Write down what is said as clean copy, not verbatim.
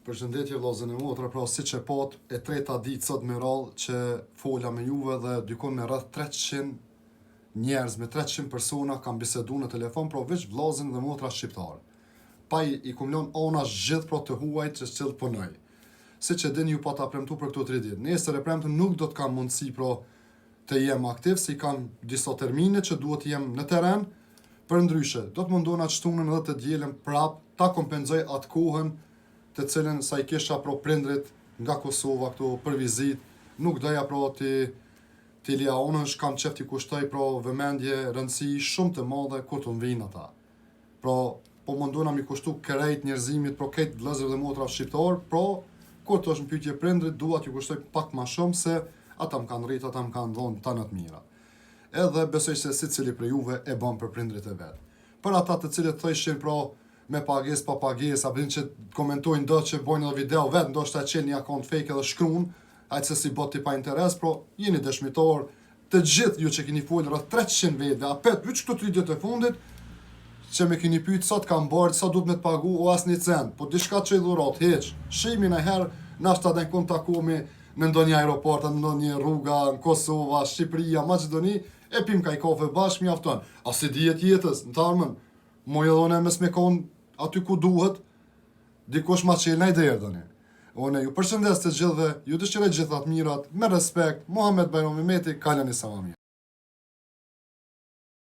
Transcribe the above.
Përshëndetje vllazën e motra, pra siç e pat, e treta ditë sot me radhë që fola me juve dhe dykon me rreth 300 njerëz, me 300 persona kam bisedu në telefon, pra veç vllazën dhe motra shqiptarë. Pa i kumlon anash gjithë pra të huajt që s'qëllë punoj. Siç e dini ju pa ta premtu për këto 3 ditë. Nesër e premtu nuk do të kam mundësi pra të jem aktiv, si kam disa termine që duhet jem në teren, për ndryshe, do të mundona që shtunën edhe të dielën prap, ta kompenzoj atë kohën të cilën sa i kisha pro prindrit nga Kosova këtu për vizit, nuk doja pro ti lia onësh, kam qef t'i kushtoj pro vëmendje, rëndësi shumë të madhe kur të mvinë ata. Pro, po mundona mi kushtu kërejt njerëzimit, pro kejt vëllezër dhe motra shqiptar, pro, kur të është në pyetje prindrit, dua t'ju kushtoj pak ma shumë se ata më kanë rrit, ata më kanë dhonë tanët mira. Edhe besoj se si cili për juve e bën për prindrit e vetë. Për ata të cilët thëshin pro me pages, pa pages, apo që komentojnë do që bojnë edhe video vetë, ndoshta e qenë një akont fake edhe shkruan, ajtë se si bot t'i pa interes, pro jeni dëshmitor, të gjithë ju që keni folë rreth 300 vete, apet, veç këto 3 ditë e fundit, që me keni pyet sa t'kam bërë, sa duhet me t'pagu, o as një cent, po diçka që i dhurat, heq, shimi në herë, nashta dhe në kontakomi në ndonjë aeroport, në ndonjë rruga, në Kosova, Shqipëria, Maqedoni, e pim kaj kafe bashkë mjafton. A si dihet jetës, në tarmën, moj edhe one mes me konë aty ku duhet, dikush ma qelë i derdhëni. One ju përshëndes të gjithve, ju dëshiroj gjithat mirat, me respekt, Muhammed Bajrami Meti, kaleni sa ma mirë.